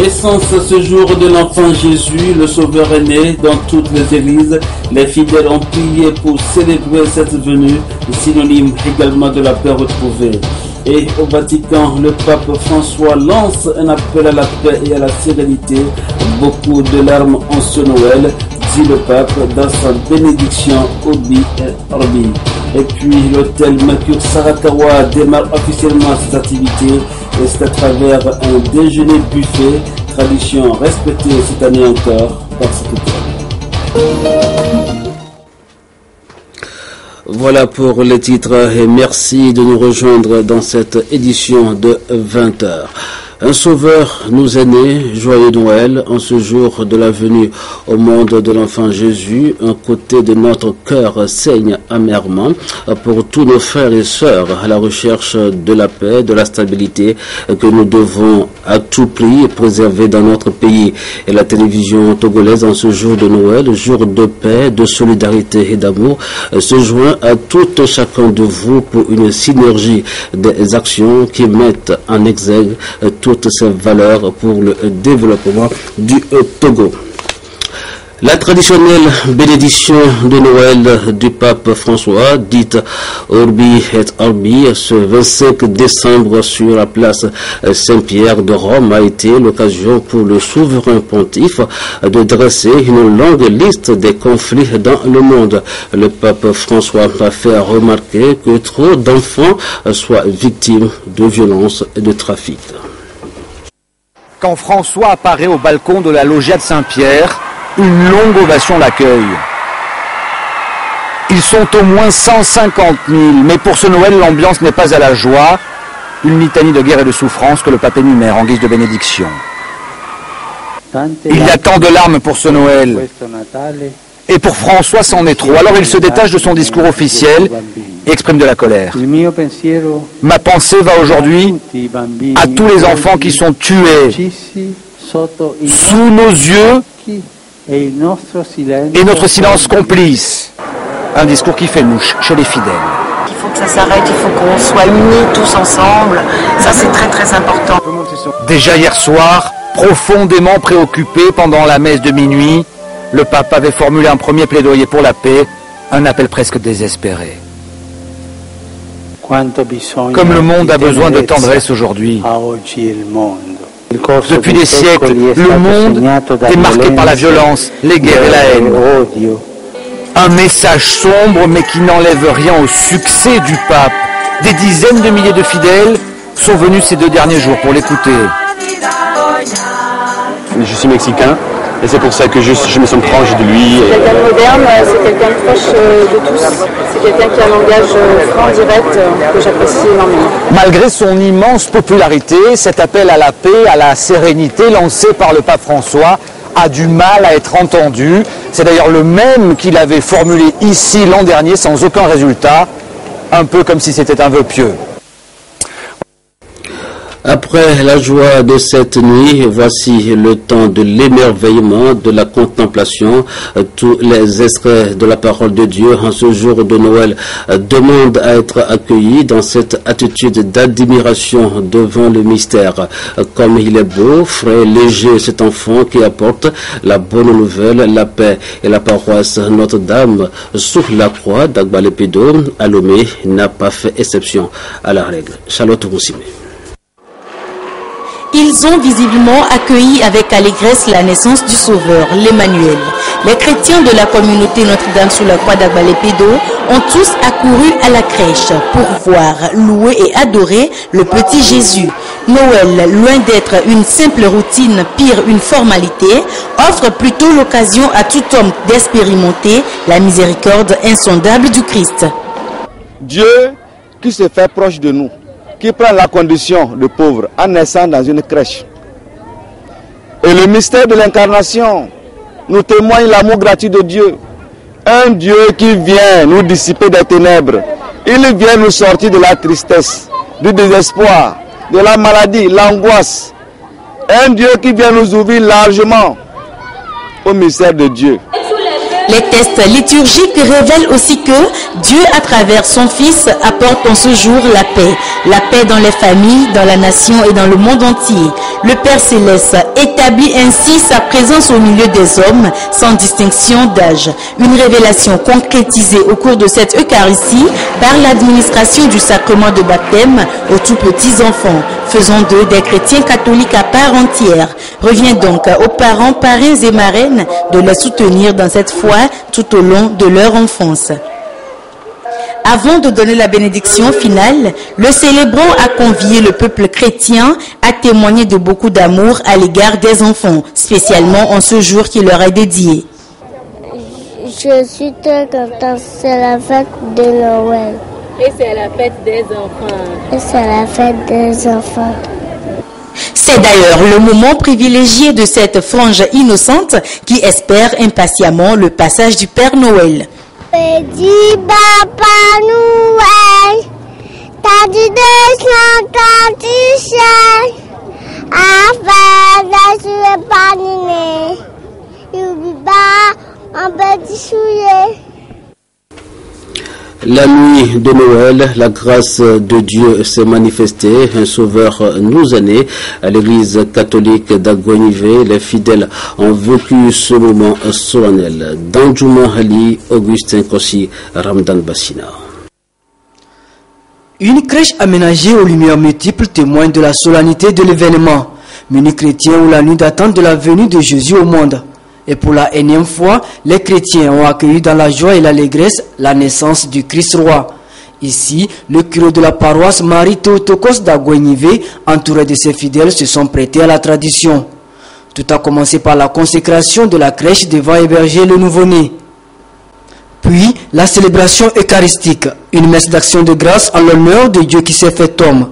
Naissance ce jour de l'enfant Jésus, le Sauveur est né. Dans toutes les églises, les fidèles ont prié pour célébrer cette venue, synonyme également de la paix retrouvée. Et au Vatican, le pape François lance un appel à la paix et à la sérénité. Beaucoup de larmes en ce Noël, dit le pape dans sa bénédiction Urbi et Orbi. Et puis l'hôtel Mercure Sarakawa démarre officiellement ses activités et c'est à travers un déjeuner buffet, tradition respectée cette année encore par cet hôtel. Voilà pour les titres et merci de nous rejoindre dans cette édition de 20h. Un sauveur nous est né, joyeux Noël, en ce jour de la venue au monde de l'enfant Jésus. Un côté de notre cœur saigne amèrement pour tous nos frères et sœurs à la recherche de la paix, de la stabilité que nous devons à tout prix préserver dans notre pays. Et la télévision togolaise en ce jour de Noël, jour de paix, de solidarité et d'amour, se joint à tout et chacun de vous pour une synergie des actions qui mettent en exergue toutes ces valeurs pour le développement du Togo. La traditionnelle bénédiction de Noël du pape François, dite Urbi et Orbi, ce 25 décembre sur la place Saint-Pierre de Rome, a été l'occasion pour le souverain pontife de dresser une longue liste des conflits dans le monde. Le pape François a fait remarquer que trop d'enfants soient victimes de violences et de trafic. Quand François apparaît au balcon de la loggia de Saint-Pierre, une longue ovation l'accueille. Ils sont au moins 150 000, mais pour ce Noël, l'ambiance n'est pas à la joie. Une litanie de guerre et de souffrance que le pape énumère en guise de bénédiction. Il y a tant de larmes pour ce Noël. Et pour François, c'en est trop. Alors il se détache de son discours officiel et exprime de la colère. Ma pensée va aujourd'hui à tous les enfants qui sont tués sous nos yeux et notre silence complice. Un discours qui fait mouche chez les fidèles. Il faut que ça s'arrête, il faut qu'on soit unis tous ensemble. Ça, c'est très très important. Déjà hier soir, profondément préoccupé pendant la messe de minuit, le pape avait formulé un premier plaidoyer pour la paix, un appel presque désespéré. Comme le monde a besoin de tendresse aujourd'hui. Depuis des siècles, le monde est marqué par la violence, les guerres et la haine. Un message sombre mais qui n'enlève rien au succès du pape. Des dizaines de milliers de fidèles sont venus ces 2 derniers jours pour l'écouter. Je suis mexicain et c'est pour ça que je me sens proche de lui. C'est quelqu'un de moderne, c'est quelqu'un de proche de tous. C'est quelqu'un qui a un langage franc, direct, que j'apprécie énormément. Malgré son immense popularité, cet appel à la paix, à la sérénité lancé par le pape François a du mal à être entendu. C'est d'ailleurs le même qu'il avait formulé ici l'an dernier sans aucun résultat, un peu comme si c'était un vœu pieux. Après la joie de cette nuit, voici le temps de l'émerveillement, de la contemplation. Tous les extraits de la parole de Dieu en ce jour de Noël demandent à être accueillis dans cette attitude d'admiration devant le mystère. Comme il est beau, frais, léger cet enfant qui apporte la bonne nouvelle, la paix. Et la paroisse Notre-Dame sous la croix d'Agbalépido à Lomé n'a pas fait exception à la règle. Charlotte Roussime. Ils ont visiblement accueilli avec allégresse la naissance du Sauveur, l'Emmanuel. Les chrétiens de la communauté Notre-Dame sous la croix d'Agbalépido ont tous accouru à la crèche pour voir, louer et adorer le petit Jésus. Noël, loin d'être une simple routine, pire une formalité, offre plutôt l'occasion à tout homme d'expérimenter la miséricorde insondable du Christ. Dieu qui se fait proche de nous, qui prend la condition de pauvre en naissant dans une crèche. Et le mystère de l'incarnation nous témoigne l'amour gratuit de Dieu. Un Dieu qui vient nous dissiper des ténèbres. Il vient nous sortir de la tristesse, du désespoir, de la maladie, l'angoisse. Un Dieu qui vient nous ouvrir largement au mystère de Dieu. Les tests liturgiques révèlent aussi que Dieu, à travers son Fils, apporte en ce jour la paix dans les familles, dans la nation et dans le monde entier. Le Père Céleste établit ainsi sa présence au milieu des hommes, sans distinction d'âge. Une révélation concrétisée au cours de cette Eucharistie par l'administration du sacrement de baptême aux tout petits enfants, faisant d'eux des chrétiens catholiques à part entière. Revient donc aux parents, parrains et marraines de les soutenir dans cette foi tout au long de leur enfance. Avant de donner la bénédiction finale, le célébrant a convié le peuple chrétien à témoigner de beaucoup d'amour à l'égard des enfants, spécialement en ce jour qui leur est dédié. Je suis très contente, c'est la fête de Noël. Et c'est la fête des enfants. Et c'est la fête des enfants. C'est d'ailleurs le moment privilégié de cette frange innocente qui espère impatiemment le passage du Père Noël. Petit Papa Noël, t'as du dessin quand tu sais, afin d'assurer pas nez, n'oublie pas un petit soulier. La nuit de Noël, la grâce de Dieu s'est manifestée. Un sauveur nous est né. À l'église catholique d'Aguanivé, les fidèles ont vécu ce moment solennel. Danjuma Ali, Augustin Kossi, Ramdan Bassina. Une crèche aménagée aux lumières multiples témoigne de la solennité de l'événement. Menu chrétien ou la nuit d'attente de la venue de Jésus au monde. Et pour la énième fois, les chrétiens ont accueilli dans la joie et l'allégresse la naissance du Christ roi. Ici, le curé de la paroisse Marie-Théotokos d'Aguanivé, entouré de ses fidèles, se sont prêtés à la tradition. Tout a commencé par la consécration de la crèche devant héberger le nouveau-né. Puis, la célébration eucharistique, une messe d'action de grâce en l'honneur de Dieu qui s'est fait homme.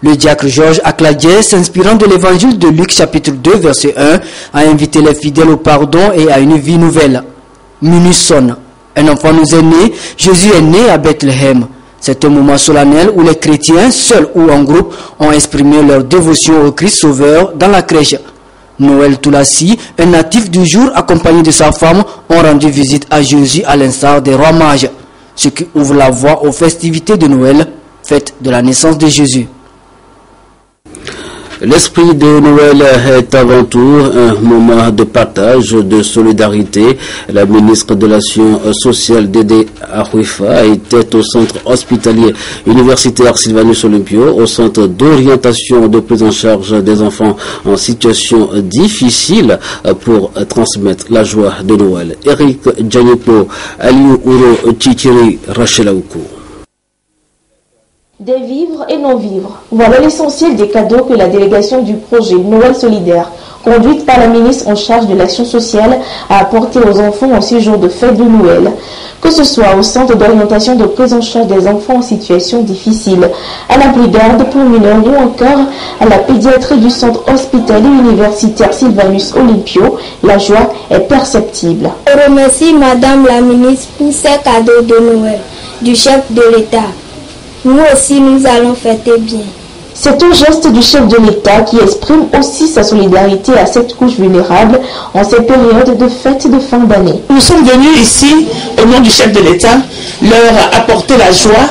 Le diacre Georges Acladier, s'inspirant de l'évangile de Luc chapitre 2 verset 1, a invité les fidèles au pardon et à une vie nouvelle. Minuit sonne. Un enfant nous est né, Jésus est né à Bethléem. C'est un moment solennel où les chrétiens, seuls ou en groupe, ont exprimé leur dévotion au Christ Sauveur dans la crèche. Noël Toulassi, un natif du jour accompagné de sa femme, ont rendu visite à Jésus à l'instar des rois mages, ce qui ouvre la voie aux festivités de Noël, fête de la naissance de Jésus. L'esprit de Noël est avant tout un moment de partage, de solidarité. La ministre de l'Action sociale Dédé Arouifa était au centre hospitalier universitaire Sylvanus Olympio, au centre d'orientation de prise en charge des enfants en situation difficile pour transmettre la joie de Noël. Eric Djanipo, Aliou Ouro Tchikiri, Rachel Aoukou. Des vivres et non-vivres. Voilà l'essentiel des cadeaux que la délégation du projet Noël solidaire, conduite par la ministre en charge de l'action sociale, a apporté aux enfants en ces jours de fête de Noël. Que ce soit au centre d'orientation de prise en charge des enfants en situation difficile, à la brigade pour mineurs ou encore à la pédiatrie du centre hospitalier universitaire Sylvanus Olympio, la joie est perceptible. Je remercie Madame la ministre pour ces cadeaux de Noël du chef de l'État. Nous aussi, nous allons fêter bien. C'est un geste du chef de l'État qui exprime aussi sa solidarité à cette couche vulnérable en ces périodes de fêtes de fin d'année. Nous sommes venus ici, au nom du chef de l'État, leur apporter la joie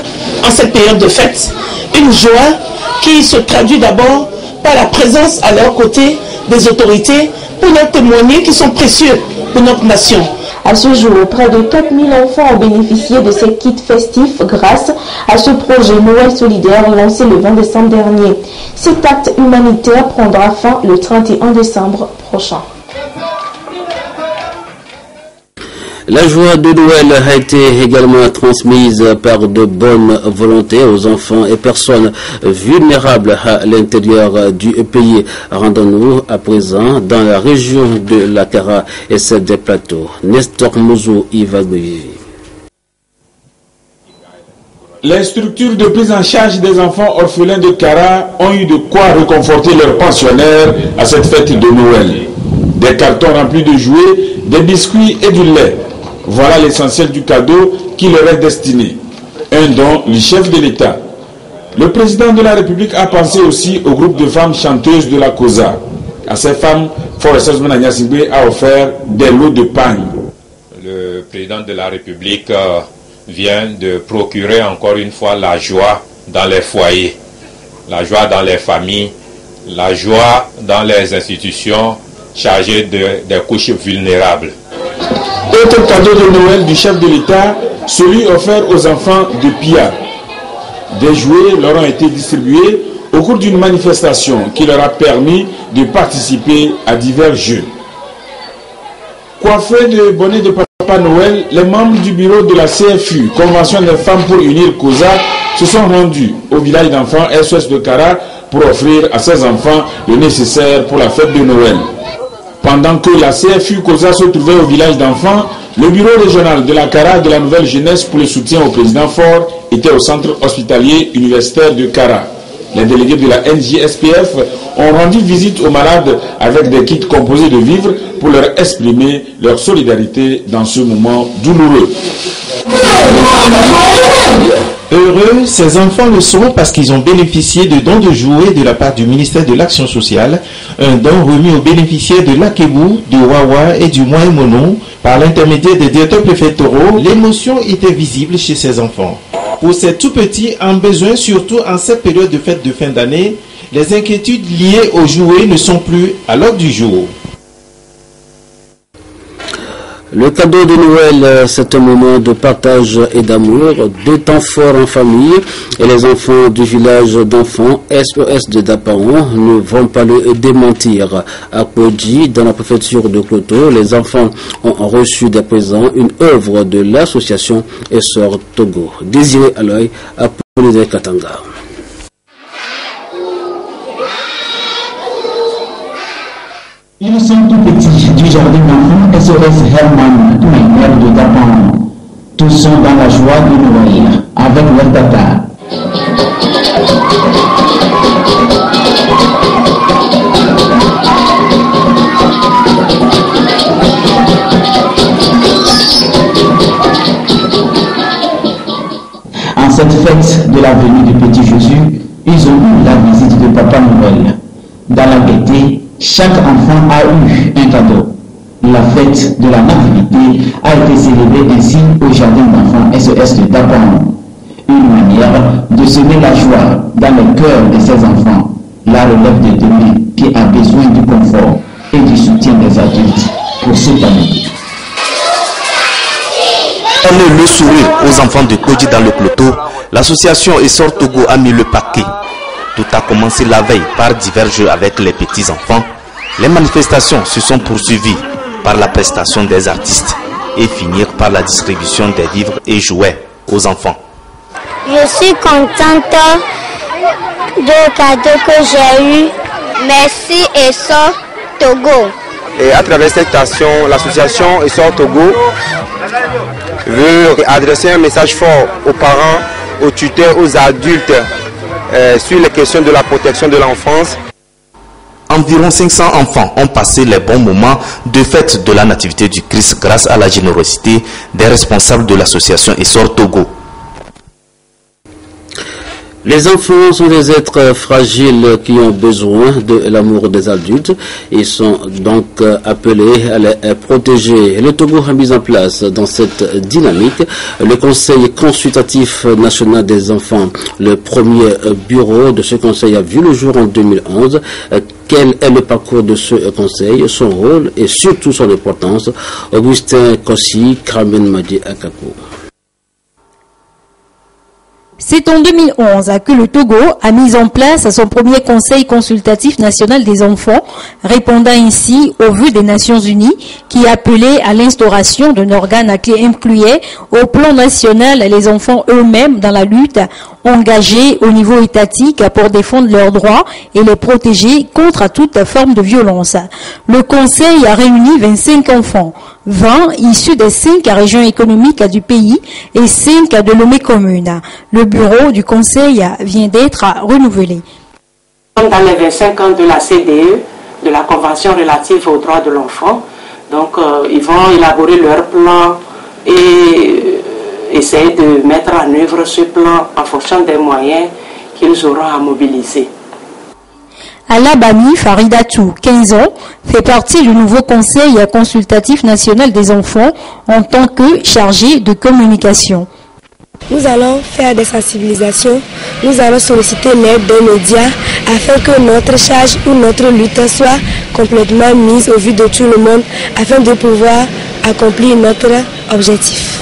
en cette période de fête. Une joie qui se traduit d'abord par la présence à leur côté des autorités pour leur témoigner qu'ils sont précieux pour notre nation. À ce jour, près de 4000 enfants ont bénéficié de ces kits festifs grâce à ce projet Noël solidaire lancé le 20 décembre dernier. Cet acte humanitaire prendra fin le 31 décembre prochain. La joie de Noël a été également transmise par de bonnes volontés aux enfants et personnes vulnérables à l'intérieur du pays. Rendons-nous à présent dans la région de la Kara et celle des plateaux. Nestor Mouzou Ivagoui. Les structures de prise en charge des enfants orphelins de Kara ont eu de quoi réconforter leurs pensionnaires à cette fête de Noël. Des cartons remplis de jouets, des biscuits et du lait. Voilà l'essentiel du cadeau qui leur est destiné. Un don du chef de l'État. Le président de la République a pensé aussi au groupe de femmes chanteuses de la COSA. À ces femmes, Forest Managna Sibé a offert des lots de pain. le président de la République vient de procurer encore une fois la joie dans les foyers, la joie dans les familles, la joie dans les institutions chargées des couches vulnérables. Autre cadeau de Noël du chef de l'État, celui offert aux enfants de Pia. Des jouets leur ont été distribués au cours d'une manifestation qui leur a permis de participer à divers jeux. Coiffés de bonnets de Papa Noël, les membres du bureau de la CFU, Convention des femmes pour unir COSA, se sont rendus au village d'enfants SOS de Kara pour offrir à ces enfants le nécessaire pour la fête de Noël. Pendant que la CFU COSA se trouvait au village d'enfants, le bureau régional de la Kara de la Nouvelle Jeunesse pour le soutien au président Faure était au centre hospitalier universitaire de Kara. Les délégués de la NJSPF ont rendu visite aux malades avec des kits composés de vivres pour leur exprimer leur solidarité dans ce moment douloureux. Heureux, ces enfants le sont parce qu'ils ont bénéficié de dons de jouets de la part du ministère de l'Action sociale, un don remis aux bénéficiaires de l'Akebou, du Wawa et du Moaimono. Par l'intermédiaire des directeurs préfectoraux, l'émotion était visible chez ces enfants. Pour ces tout petits en besoin, surtout en cette période de fête de fin d'année, les inquiétudes liées aux jouets ne sont plus à l'ordre du jour. Le cadeau de Noël, c'est un moment de partage et d'amour, de temps forts en famille, et les enfants du village d'enfants SOS de Dapaon ne vont pas le démentir. À Kodji, dans la préfecture de Kloto, les enfants ont reçu dès présent une œuvre de l'association Essor Togo. Désiré Aloy, à Polyde Katanga. Ils sont tout petits du jardin d'enfants SOS Herman Toumaïner de Dapan. Tous sont dans la joie de Noël avec leur tata. En cette fête de la venue du petit Jésus, ils ont eu la visite de Papa Noël. Dans la gaieté, chaque enfant a eu un cadeau. La fête de la nativité a été célébrée ainsi au jardin d'enfants SOS de Dapan. Une manière de semer la joie dans le cœur de ces enfants. La relève de demain qui a besoin du confort et du soutien des adultes pour cette année. Donner le sourire aux enfants de Kodji dans le Kloto, l'association Essor Togo a mis le paquet. Tout a commencé la veille par divers jeux avec les petits-enfants. Les manifestations se sont poursuivies par la prestation des artistes et finir par la distribution des vivres et jouets aux enfants. Je suis contente du cadeau que j'ai eu. Merci Essor Togo. Et à travers cette action, l'association Essor Togo veut adresser un message fort aux parents, aux tuteurs, aux adultes sur les questions de la protection de l'enfance. Environ 500 enfants ont passé les bons moments de fête de la nativité du Christ grâce à la générosité des responsables de l'association Essor Togo. Les enfants sont des êtres fragiles qui ont besoin de l'amour des adultes. Ils sont donc appelés à les protéger. Le Togo a mis en place dans cette dynamique le Conseil consultatif national des enfants. Le premier bureau de ce conseil a vu le jour en 2011. Quel est le parcours de ce conseil, son rôle et surtout son importance? Augustin Kossi, Kramen Madi Akako. C'est en 2011 que le Togo a mis en place son premier Conseil consultatif national des enfants, répondant ainsi aux vœux des Nations Unies qui appelaient à l'instauration d'un organe qui incluait au plan national les enfants eux-mêmes dans la lutte, engagés au niveau étatique pour défendre leurs droits et les protéger contre toute forme de violence. Le Conseil a réuni 25 enfants, 20 issus des 5 régions économiques du pays et 5 de Lomé commune. Le bureau du Conseil vient d'être renouvelé. Dans les 25 ans de la CDE, de la Convention relative aux droits de l'enfant, donc ils vont élaborer leur plan et essayer de mettre en œuvre ce plan en fonction des moyens qu'ils auront à mobiliser. Alabami Faridatou, 15 ans, fait partie du nouveau Conseil consultatif national des enfants en tant que chargé de communication. Nous allons faire des sensibilisations, nous allons solliciter l'aide des médias afin que notre charge ou notre lutte soit complètement mise au vu de tout le monde afin de pouvoir accomplir notre objectif.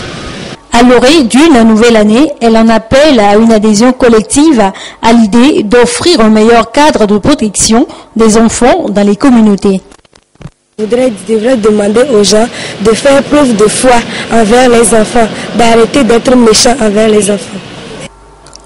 À l'orée d'une nouvelle année, elle en appelle à une adhésion collective à l'idée d'offrir un meilleur cadre de protection des enfants dans les communautés. Je devrais demander aux gens de faire preuve de foi envers les enfants, d'arrêter d'être méchants envers les enfants.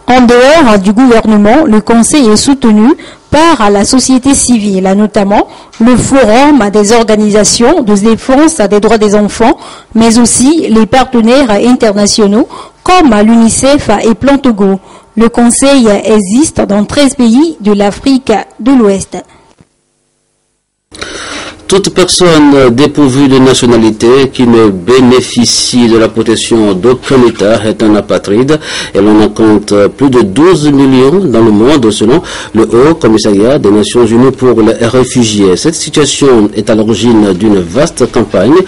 En dehors du gouvernement, le Conseil est soutenu par la société civile, notamment le Forum des organisations de défense des droits des enfants, mais aussi les partenaires internationaux comme l'UNICEF et Plan Togo. Le Conseil existe dans 13 pays de l'Afrique de l'Ouest. Toute personne dépourvue de nationalité qui ne bénéficie de la protection d'aucun État est un apatride et l'on en compte plus de 12 millions dans le monde selon le Haut Commissariat des Nations Unies pour les réfugiés. Cette situation est à l'origine d'une vaste campagne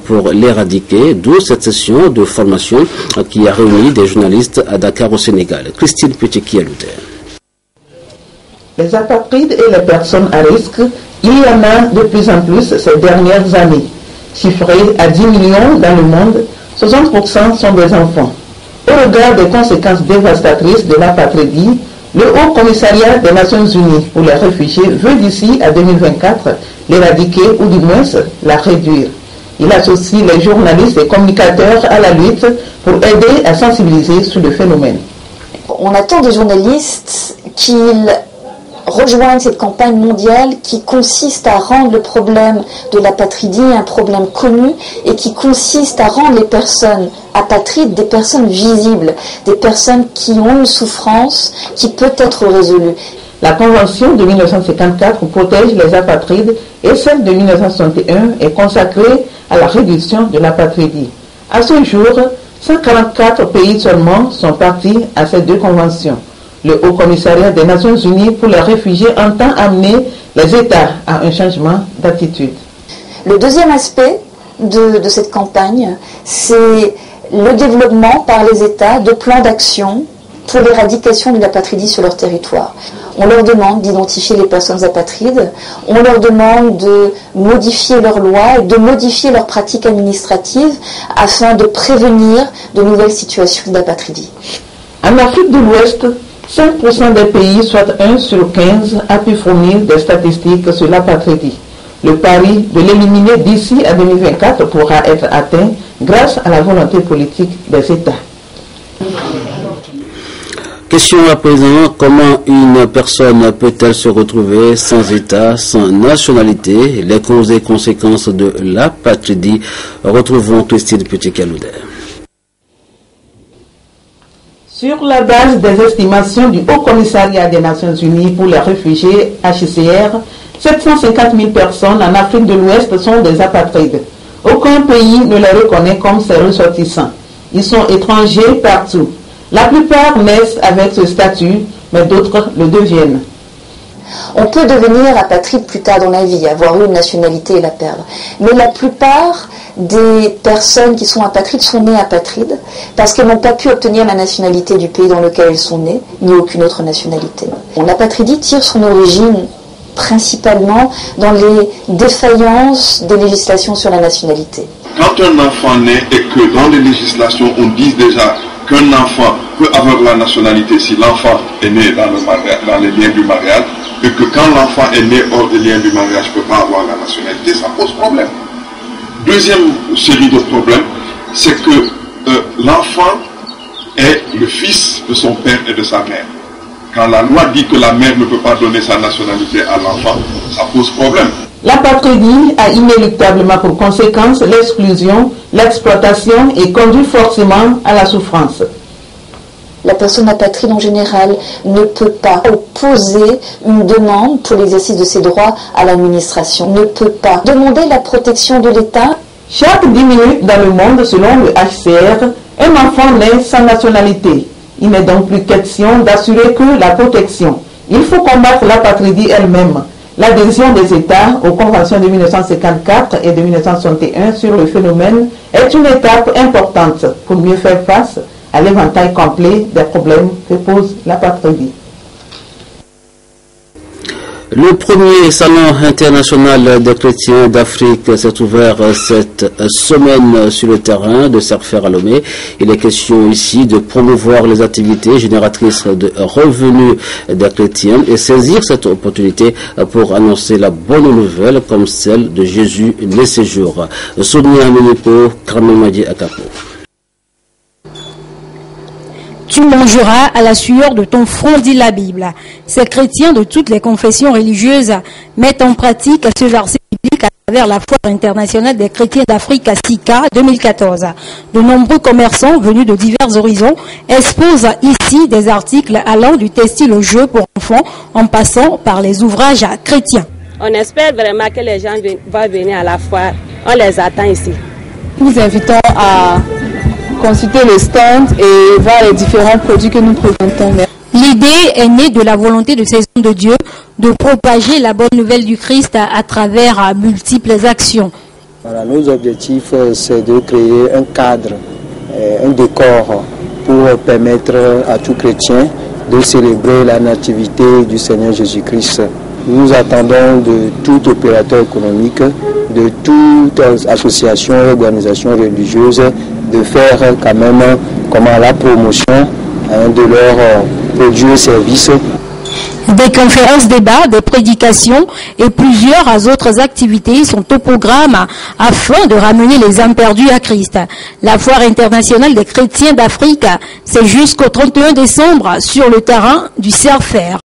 pour l'éradiquer, d'où cette session de formation qui a réuni des journalistes à Dakar au Sénégal. Christine Petit-Kialouté. Les apatrides et les personnes à risque, il y en a de plus en plus ces dernières années. Chiffrés à 10 millions dans le monde, 60% sont des enfants. Au regard des conséquences dévastatrices de l'apatridie, le Haut Commissariat des Nations Unies pour les réfugiés veut d'ici à 2024 l'éradiquer ou du moins la réduire. Il associe les journalistes et communicateurs à la lutte pour aider à sensibiliser sur le phénomène. On attend des journalistes qu'ils rejoignent cette campagne mondiale qui consiste à rendre le problème de l'apatridie un problème connu et qui consiste à rendre les personnes apatrides des personnes visibles, des personnes qui ont une souffrance qui peut être résolue. La Convention de 1954 protège les apatrides et celle de 1961 est consacrée à la réduction de l'apatridie. À ce jour, 144 pays seulement sont partis à ces deux conventions. Le Haut Commissariat des Nations Unies pour les réfugiés entend amener les États à un changement d'attitude. Le deuxième aspect de cette campagne, c'est le développement par les États de plans d'action pour l'éradication de l'apatridie sur leur territoire. On leur demande d'identifier les personnes apatrides, on leur demande de modifier leurs lois et de modifier leurs pratiques administratives afin de prévenir de nouvelles situations d'apatridie. En Afrique de l'Ouest, 5% des pays, soit 1 sur 15, a pu fournir des statistiques sur l'apatridie. Le pari de l'éliminer d'ici à 2024 pourra être atteint grâce à la volonté politique des États. Question à présent, comment une personne peut-elle se retrouver sans État, sans nationalité? Les causes et conséquences de l'apatridie. Retrouvons Christine Petit-Kialouté. Sur la base des estimations du Haut Commissariat des Nations Unies pour les réfugiés, HCR, 750 000 personnes en Afrique de l'Ouest sont des apatrides. Aucun pays ne les reconnaît comme ses ressortissants. Ils sont étrangers partout. La plupart naissent avec ce statut, mais d'autres le deviennent. On peut devenir apatride plus tard dans la vie, avoir une nationalité et la perdre. Mais la plupart des personnes qui sont apatrides sont nées apatrides parce qu'elles n'ont pas pu obtenir la nationalité du pays dans lequel elles sont nées, ni aucune autre nationalité. L'apatridie tire son origine principalement dans les défaillances des législations sur la nationalité. Quand un enfant naît et que dans les législations on dit déjà qu'un enfant peut avoir la nationalité si l'enfant est né dans les liens du mariage, et que quand l'enfant est né hors des liens du mariage ne peut pas avoir la nationalité, ça pose problème. Deuxième série de problèmes, c'est que l'enfant est le fils de son père et de sa mère. Quand la loi dit que la mère ne peut pas donner sa nationalité à l'enfant, ça pose problème. L'apatridie a inéluctablement pour conséquence l'exclusion, l'exploitation et conduit forcément à la souffrance. La personne apatride en général ne peut pas opposer une demande pour l'exercice de ses droits à l'administration, ne peut pas demander la protection de l'État. Chaque 10 minutes dans le monde, selon le HCR, un enfant naît sans nationalité. Il n'est donc plus question d'assurer que la protection. Il faut combattre l'apatridie elle-même. L'adhésion des États aux conventions de 1954 et de 1961 sur le phénomène est une étape importante pour mieux faire face à l'éventail complet des problèmes que pose l'apatridie. Le premier salon international des chrétiens d'Afrique s'est ouvert cette semaine sur le terrain de Serfer à Lomé. Il est question ici de promouvoir les activités génératrices de revenus des chrétiens et saisir cette opportunité pour annoncer la bonne nouvelle comme celle de Jésus né ces jours. Sonia Meneko, Kramemadi Akapo. Tu mangeras à la sueur de ton front, dit la Bible. Ces chrétiens de toutes les confessions religieuses mettent en pratique ce verset biblique à travers la Foire internationale des chrétiens d'Afrique à SICA 2014. De nombreux commerçants venus de divers horizons exposent ici des articles allant du textile au jeu pour enfants en passant par les ouvrages chrétiens. On espère vraiment que les gens vont venir à la foire. On les attend ici. Nous invitons à consulter le stand et voir les différents produits que nous présentons. L'idée est née de la volonté de ces hommes de Dieu de propager la bonne nouvelle du Christ à travers multiples actions. Voilà, nos objectifs, c'est de créer un cadre, un décor pour permettre à tout chrétien de célébrer la nativité du Seigneur Jésus-Christ. Nous attendons de tout opérateur économique, de toute association et organisation religieuse de faire quand même la promotion de leurs produits et services. Des conférences, débats, des prédications et plusieurs autres activités sont au programme afin de ramener les âmes perdues à Christ. La Foire internationale des chrétiens d'Afrique, c'est jusqu'au 31 décembre sur le terrain du Serfer.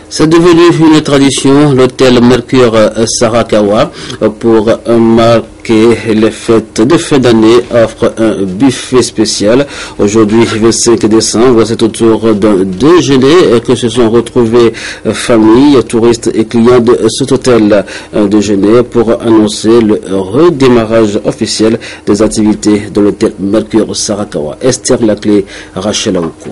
C'est devenu une tradition, l'hôtel Mercure Sarakawa, pour marquer les fêtes de fin d'année, offre un buffet spécial. Aujourd'hui, 25 décembre, c'est au tour d'un déjeuner que se sont retrouvés familles, touristes et clients de cet hôtel déjeuner pour annoncer le redémarrage officiel des activités de l'hôtel Mercure Sarakawa. Esther Laclé, Rachel Aoukou.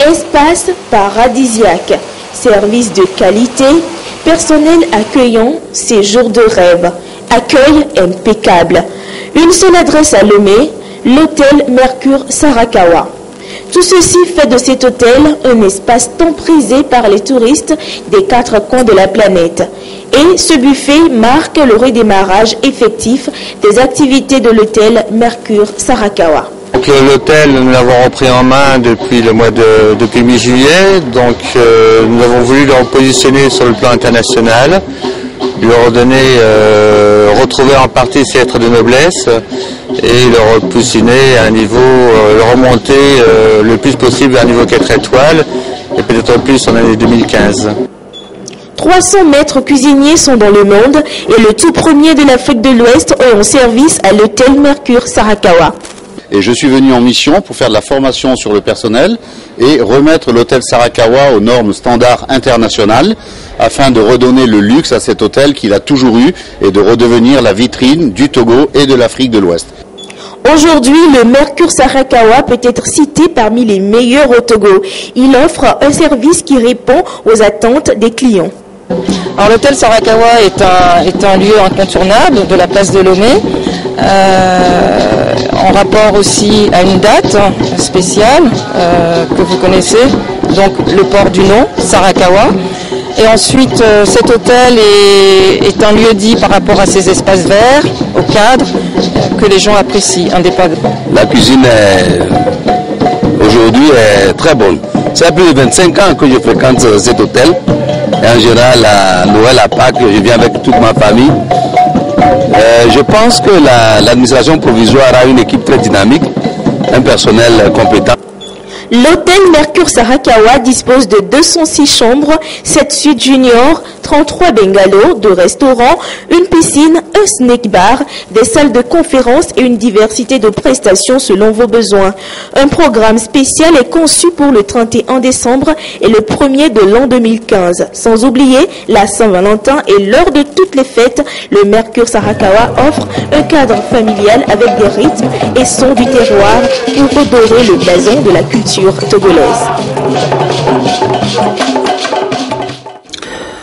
Espace paradisiaque, service de qualité, personnel accueillant, séjour de rêve, accueil impeccable. Une seule adresse à Lomé, l'hôtel Mercure Sarakawa. Tout ceci fait de cet hôtel un espace tant prisé par les touristes des 4 coins de la planète. Et ce buffet marque le redémarrage effectif des activités de l'hôtel Mercure Sarakawa. Donc l'hôtel, nous l'avons repris en main depuis mi-juillet, donc nous avons voulu le repositionner sur le plan international, lui redonner, retrouver en partie ses lettres de noblesse et le repositionner à un niveau, le remonter le plus possible à un niveau 4 étoiles et peut-être plus en année 2015. 300 maîtres cuisiniers sont dans le monde et le tout premier de l'Afrique de l'Ouest est en service à l'hôtel Mercure Sarakawa. Et je suis venu en mission pour faire de la formation sur le personnel et remettre l'hôtel Sarakawa aux normes standards internationales afin de redonner le luxe à cet hôtel qu'il a toujours eu et de redevenir la vitrine du Togo et de l'Afrique de l'Ouest. Aujourd'hui, le Mercure Sarakawa peut être cité parmi les meilleurs au Togo. Il offre un service qui répond aux attentes des clients. Alors l'hôtel Sarakawa est un lieu incontournable de la place de Lomé, en rapport aussi à une date spéciale que vous connaissez, donc le port du nom, Sarakawa. Et ensuite, cet hôtel est un lieu dit par rapport à ses espaces verts, au cadre, que les gens apprécient indépendamment. La cuisine aujourd'hui est très bonne. Ça fait plus de 25 ans que je fréquente cet hôtel. Et en général, à Noël, à Pâques, je viens avec toute ma famille. Je pense que l'administration provisoire a une équipe très dynamique, un personnel compétent. L'hôtel Mercure Sarakawa dispose de 206 chambres, 7 suites juniors, 33 bungalows, 2 restaurants, une piscine, un snack bar, des salles de conférence et une diversité de prestations selon vos besoins. Un programme spécial est conçu pour le 31 décembre et le 1er de l'an 2015. Sans oublier la Saint-Valentin et l'heure de toutes les fêtes, le Mercure Sarakawa offre un cadre familial avec des rythmes et sons du terroir pour redorer le blason de la culture togolaise.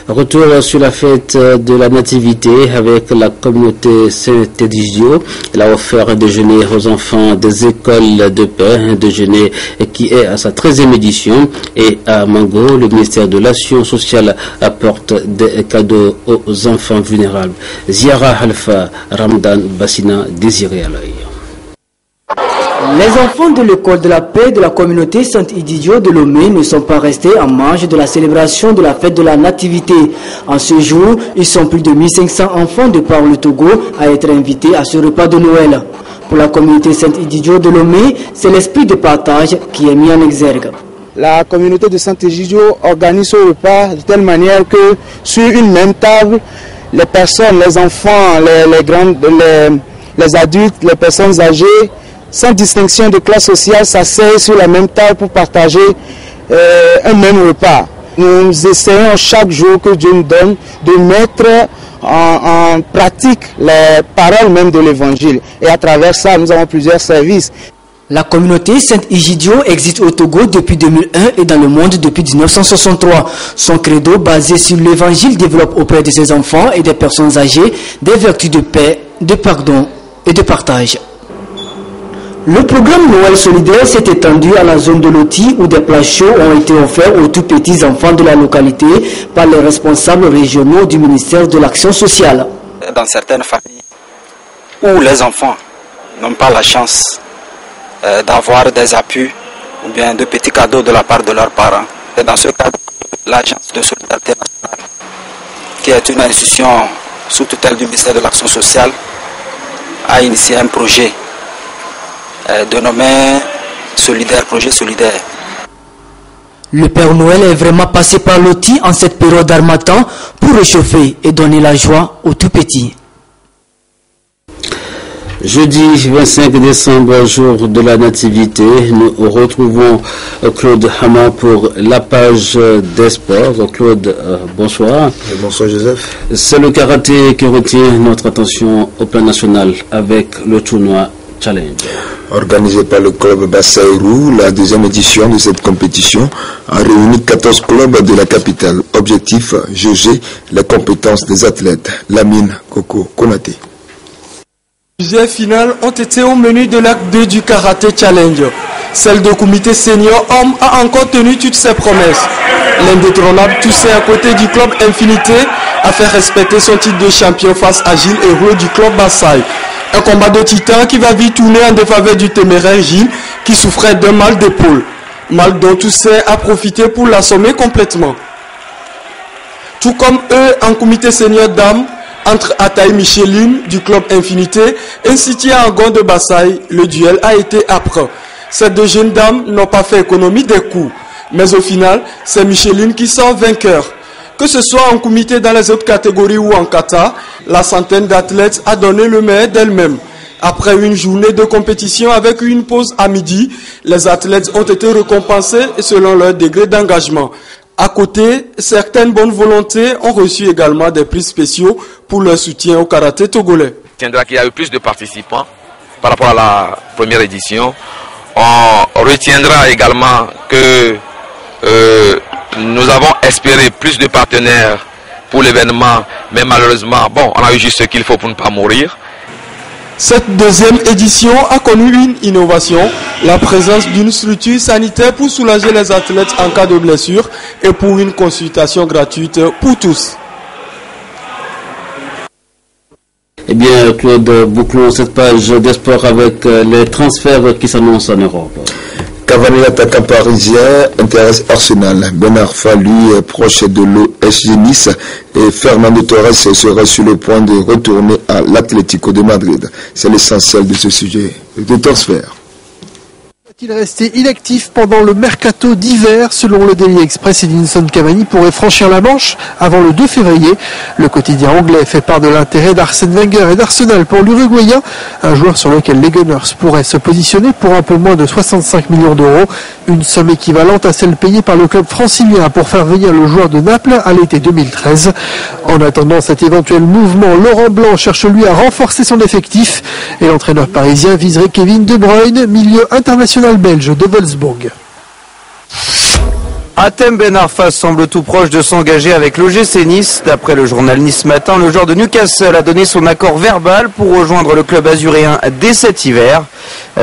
Retour sur la fête de la nativité avec la communauté Saint-Egidio. Elle a offert un déjeuner aux enfants des écoles de paix, un déjeuner qui est à sa 13e édition. Et à Mango, le ministère de l'Action sociale apporte des cadeaux aux enfants vulnérables. Ziara Alpha, Ramdan Bassina, Désiré à l'œil. Les enfants de l'école de la paix de la communauté Saint-Egidio de Lomé ne sont pas restés en marge de la célébration de la fête de la nativité. En ce jour, ils sont plus de 1500 enfants de par le Togo à être invités à ce repas de Noël. Pour la communauté Saint-Egidio de Lomé, c'est l'esprit de partage qui est mis en exergue. La communauté de Saint-Egidio organise ce repas de telle manière que sur une même table, les personnes, les enfants, les adultes, les personnes âgées, sans distinction de classe sociale, s'asseyent sur la même table pour partager un même repas. Nous essayons chaque jour que Dieu nous donne de mettre en pratique les paroles même de l'Évangile. Et à travers ça, nous avons plusieurs services. La communauté Saint-Egidio existe au Togo depuis 2001 et dans le monde depuis 1963. Son credo basé sur l'Évangile développe auprès de ses enfants et des personnes âgées des vertus de paix, de pardon et de partage. Le programme Noël solidaire s'est étendu à la zone de Loti où des plats chauds ont été offerts aux tout petits enfants de la localité par les responsables régionaux du ministère de l'Action sociale. Dans certaines familles où les enfants n'ont pas la chance d'avoir des appuis ou bien de petits cadeaux de la part de leurs parents, et dans ce cadre, l'Agence de solidarité nationale, qui est une institution sous tutelle du ministère de l'Action sociale, a initié un projet dénommé Projet Solidaire. Le Père Noël est vraiment passé par Loti en cette période d'harmattan pour réchauffer et donner la joie aux tout petits. Jeudi 25 décembre, jour de la nativité, nous retrouvons Claude Hama pour la page des sports. Claude, bonsoir. Bonsoir Joseph. C'est le karaté qui retient notre attention au plan national avec le tournoi Challenge. Organisé par le club Bassaïrou, la deuxième édition de cette compétition a réuni 14 clubs de la capitale. Objectif, juger les compétences des athlètes. Lamine Koko Konaté. Plusieurs finales ont été au menu de l'acte 2 du Karaté Challenge. Celle du comité senior homme a encore tenu toutes ses promesses. L'indétrônable Toussaint à côté du club Infinité a fait respecter son titre de champion face à Gilles Héroux du club Bassaï. Un combat de titans qui va vite tourner en défaveur du téméraire Gilles qui souffrait d'un mal d'épaule. Mal dont Toussaint a profité pour l'assommer complètement. Tout comme eux en comité senior dames, entre Ataï Micheline du club Infinité et Sitia Angon de Bassaï, le duel a été âpre. Ces deux jeunes dames n'ont pas fait économie des coups. Mais au final, c'est Micheline qui sort vainqueur. Que ce soit en comité dans les autres catégories ou en kata, la centaine d'athlètes a donné le meilleur d'elle-même. Après une journée de compétition avec une pause à midi, les athlètes ont été récompensés selon leur degré d'engagement. À côté, certaines bonnes volontés ont reçu également des prix spéciaux pour leur soutien au karaté togolais. Qu'il y a eu plus de participants par rapport à la première édition. On retiendra également que nous avons espéré plus de partenaires pour l'événement, mais malheureusement, on a eu juste ce qu'il faut pour ne pas mourir. Cette deuxième édition a connu une innovation, la présence d'une structure sanitaire pour soulager les athlètes en cas de blessure et pour une consultation gratuite pour tous. Eh bien, Claude, bouclons cette page des sports avec les transferts qui s'annoncent en Europe. Cavani, attaquant parisien, intéresse Arsenal. Ben Arfa, lui, est proche de l'OSG Nice et Fernando Torres serait sur le point de retourner à l'Atlético de Madrid. C'est l'essentiel de ce sujet de transfert. qu'il restait inactif pendant le mercato d'hiver. Selon le Daily Express, Edinson Cavani pourrait franchir la Manche avant le 2 février. Le quotidien anglais fait part de l'intérêt d'Arsène Wenger et d'Arsenal pour l'Uruguayen, un joueur sur lequel les Gunners pourraient se positionner pour un peu moins de 65 millions d'euros, une somme équivalente à celle payée par le club francilien pour faire venir le joueur de Naples à l'été 2013. En attendant cet éventuel mouvement, Laurent Blanc cherche lui à renforcer son effectif et l'entraîneur parisien viserait Kevin De Bruyne, milieu international belge de Wolfsburg. Hatem Ben Arfa semble tout proche de s'engager avec l'OGC Nice. D'après le journal Nice Matin, le joueur de Newcastle a donné son accord verbal pour rejoindre le club azuréen dès cet hiver.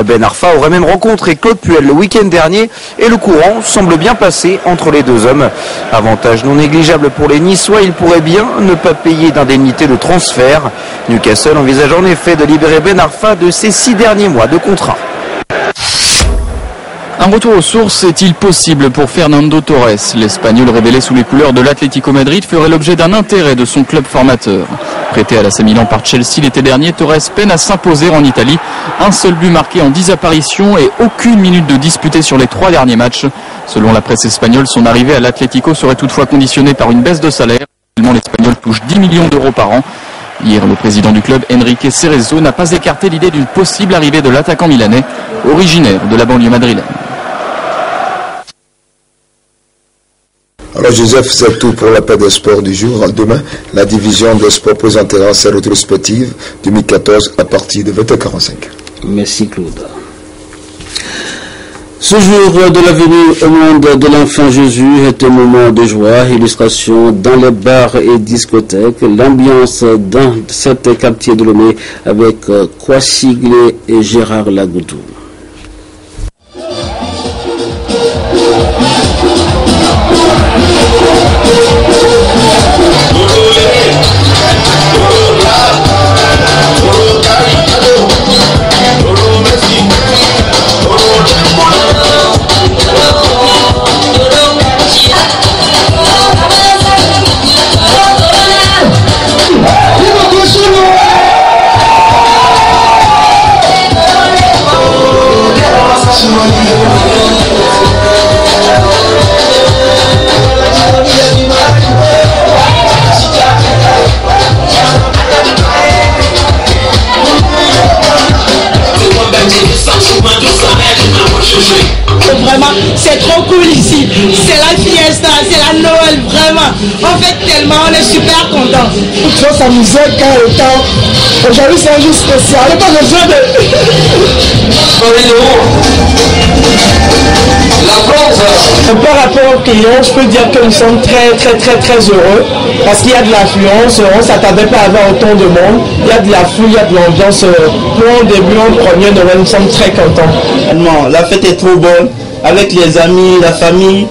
Ben Arfa aurait même rencontré Claude Puel le week-end dernier et le courant semble bien passé entre les deux hommes. Avantage non négligeable pour les Niçois, il pourrait bien ne pas payer d'indemnité de transfert. Newcastle envisage en effet de libérer Ben Arfa de ses 6 derniers mois de contrat. Un retour aux sources est-il possible pour Fernando Torres? L'Espagnol révélé sous les couleurs de l'Atlético Madrid ferait l'objet d'un intérêt de son club formateur. Prêté à l'AC Milan par Chelsea l'été dernier, Torres peine à s'imposer en Italie. Un seul but marqué en 10 apparitions et aucune minute de disputée sur les 3 derniers matchs. Selon la presse espagnole, son arrivée à l'Atlético serait toutefois conditionnée par une baisse de salaire. L'Espagnol touche 10 millions d'euros par an. Hier, le président du club, Enrique Cerezo, n'a pas écarté l'idée d'une possible arrivée de l'attaquant milanais, originaire de la banlieue madrilène. Alors Joseph, c'est tout pour l'appel des sports du jour. Demain, la division des sports présentera sa rétrospective 2014 à partir de 20h45. Merci Claude. Ce jour de la venue au monde de l'enfant Jésus est un moment de joie, illustration dans les bars et discothèques, l'ambiance dans certains quartiers de Lomé avec Kwasi Glé et Gérard Lagoudou. Vraiment, c'est trop cool ici. C'est la fiesta, c'est la Noël, vraiment. On fait tellement, on est super contents. Il faut s'amuser quand le temps. Aujourd'hui, c'est un jour spécial. Il n'y a pas besoin de. Par rapport aux clients, je peux dire que nous sommes très heureux parce qu'il y a de l'affluence, on ne s'attendait pas à avoir autant de monde, il y a de la foule, il y a de l'ambiance. Pour un début, en premier Noël, nous sommes très contents. La fête est trop bonne, avec les amis, la famille,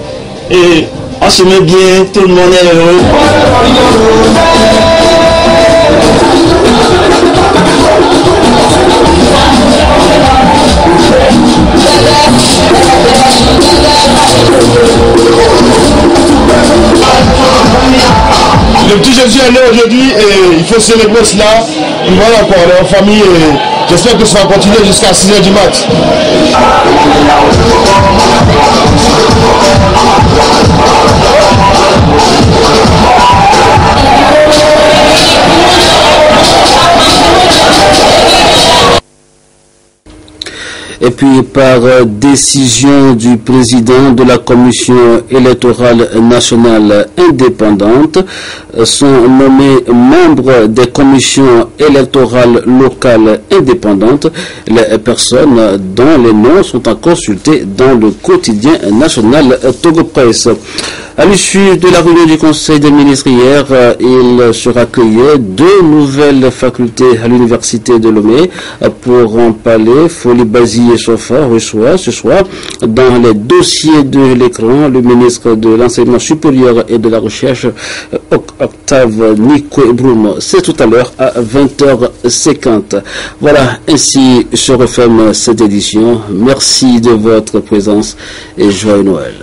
et on se met bien, tout le monde est heureux. Le petit Jésus est né aujourd'hui et il faut célébrer cela. Et voilà quoi, on est en famille et j'espère que ça va continuer jusqu'à 6h du mat. Et puis par décision du président de la commission électorale nationale indépendante, sont nommés membres des commissions électorales locales indépendantes les personnes dont les noms sont à consulter dans le quotidien national Togo Presse. À l'issue de la réunion du Conseil des ministres hier, il sera créé 2 nouvelles facultés à l'université de Lomé. Pour en parler, Folie Bazi et Sofa reçoit ce soir dans les dossiers de l'écran le ministre de l'Enseignement supérieur et de la Recherche, Octave Nikwe-Broum. C'est tout à l'heure à 20h50. Voilà, ainsi se referme cette édition. Merci de votre présence et joyeux Noël.